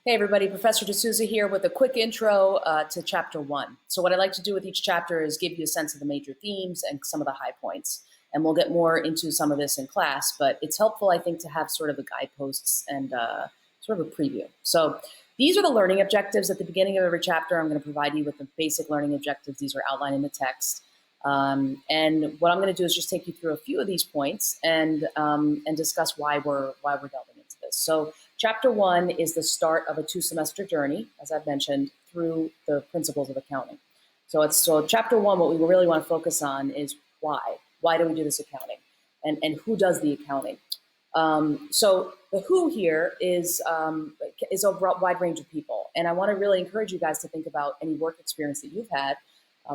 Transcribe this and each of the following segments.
Hey everybody, Professor D'Souza here with a quick intro to chapter 1. So what I like to do with each chapter is give you a sense of the major themes and some of the high points. And we'll get more into some of this in class, but it's helpful, I think, to have sort of the guideposts and sort of a preview. So these are the learning objectives. At the beginning of every chapter, I'm going to provide you with the basic learning objectives. These are outlined in the text. And what I'm going to do is just take you through a few of these points and discuss why we're delving into this. So Chapter 1 is the start of a 2-semester journey, as I've mentioned, through the principles of accounting. So Chapter 1, what we really want to focus on is why. Why do we do this accounting? And who does the accounting? So the who here is a wide range of people. And I want to really encourage you guys to think about any work experience that you've had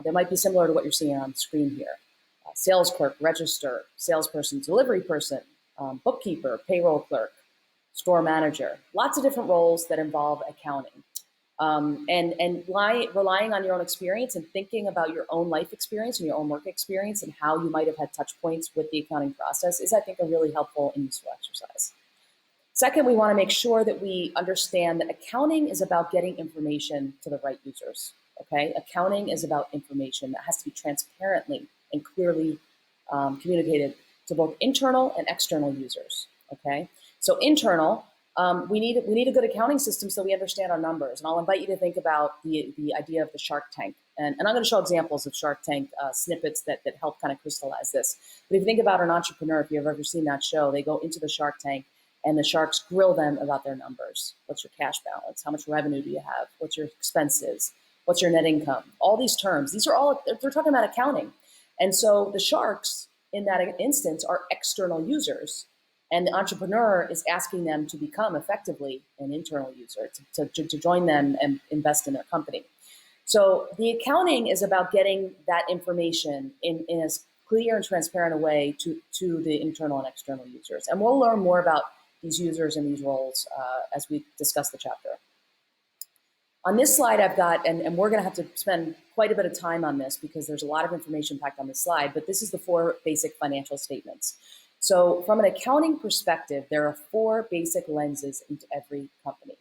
that might be similar to what you're seeing on the screen here. Sales clerk, register, salesperson, delivery person, bookkeeper, payroll clerk, store manager, lots of different roles that involve accounting. Relying on your own experience and thinking about your own life experience and your own work experience and how you might have had touch points with the accounting process is, I think, a really helpful and useful exercise. Second, we want to make sure that we understand that accounting is about getting information to the right users. Okay, accounting is about information that has to be transparently and clearly communicated to both internal and external users. Okay. So internal, we need a good accounting system so we understand our numbers. And I'll invite you to think about the idea of the Shark Tank. And I'm going to show examples of Shark Tank snippets that help kind of crystallize this. But if you think about an entrepreneur, if you've ever seen that show, they go into the Shark Tank and the sharks grill them about their numbers. What's your cash balance? How much revenue do you have? What's your expenses? What's your net income? All these terms, these are all, they're talking about accounting. And so the sharks in that instance are external users. And the entrepreneur is asking them to become effectively an internal user, to join them and invest in their company. So the accounting is about getting that information in as clear and transparent a way to the internal and external users. And we'll learn more about these users and these roles as we discuss the chapter. On this slide I've got, and we're going to have to spend quite a bit of time on this because there's a lot of information packed on this slide, but this is the 4 basic financial statements. So from an accounting perspective, there are 4 basic lenses into every company,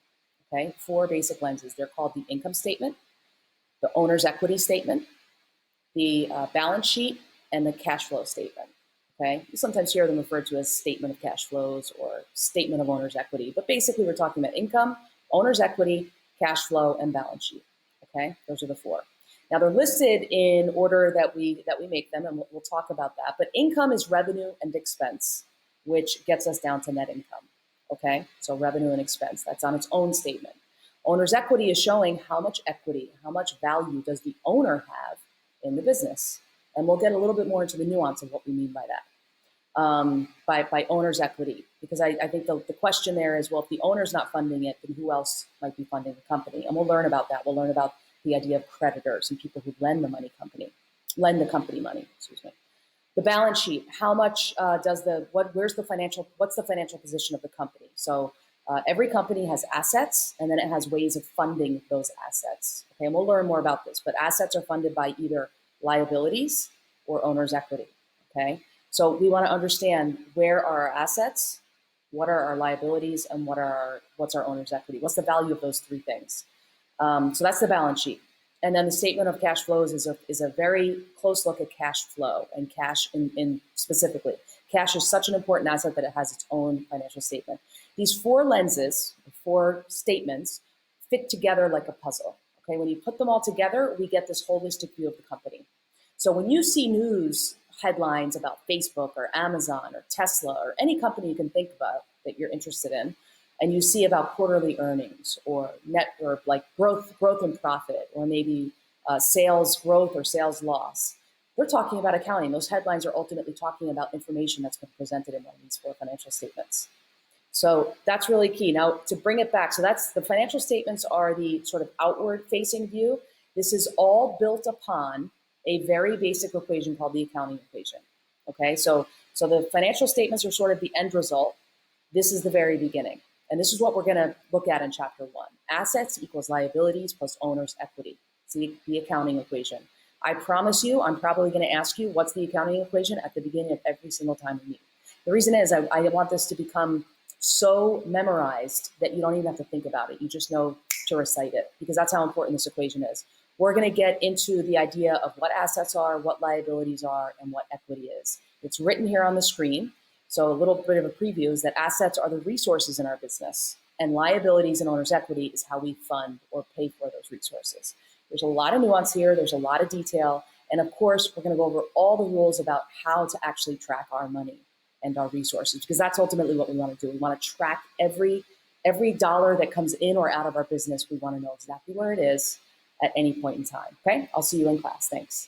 okay? 4 basic lenses. They're called the income statement, the owner's equity statement, the balance sheet, and the cash flow statement, okay? You sometimes hear them referred to as statement of cash flows or statement of owner's equity, but basically we're talking about income, owner's equity, cash flow, and balance sheet, okay? Those are the 4. Now they're listed in order that we make them, and we'll talk about that. But income is revenue and expense, which gets us down to net income. Okay, so revenue and expense, that's on its own statement. Owner's equity is showing how much equity, how much value does the owner have in the business, and we'll get a little bit more into the nuance of what we mean by that. By owner's equity, because I think the question there is, well, if the owner's not funding it, then who else might be funding the company? And we'll learn about that. We'll learn about the idea of creditors and people who lend the company money, excuse me. The balance sheet, how much what's the financial position of the company? So every company has assets, and then it has ways of funding those assets. Okay, and we'll learn more about this, but assets are funded by either liabilities or owner's equity. Okay, so we want to understand where are our assets, what are our liabilities, and what's our owner's equity? What's the value of those 3 things? So that's the balance sheet. And then the statement of cash flows is a very close look at cash flow and cash in specifically. Cash is such an important asset that it has its own financial statement. These 4 lenses, 4 statements, fit together like a puzzle. Okay, when you put them all together, we get this holistic view of the company. So when you see news headlines about Facebook or Amazon or Tesla or any company you can think about that you're interested in, and you see about quarterly earnings or like growth in profit, or maybe sales growth or sales loss, we're talking about accounting. Those headlines are ultimately talking about information that's been presented in one of these 4 financial statements. So that's really key. Now, to bring it back, so that's the financial statements are the sort of outward facing view. This is all built upon a very basic equation called the accounting equation. Okay, so the financial statements are sort of the end result. This is the very beginning. And this is what we're going to look at in chapter 1. Assets equals liabilities plus owner's equity. See the accounting equation. I promise you, I'm probably going to ask you, what's the accounting equation at the beginning of every single time we meet. The reason is I want this to become so memorized that you don't even have to think about it. You just know to recite it, because that's how important this equation is. We're going to get into the idea of what assets are, what liabilities are, and what equity is. It's written here on the screen. So a little bit of a preview is that assets are the resources in our business, and liabilities and owner's equity is how we fund or pay for those resources. There's a lot of nuance here. There's a lot of detail. And of course, we're going to go over all the rules about how to actually track our money and our resources, because that's ultimately what we want to do. We want to track every dollar that comes in or out of our business. We want to know exactly where it is at any point in time. Okay, I'll see you in class. Thanks.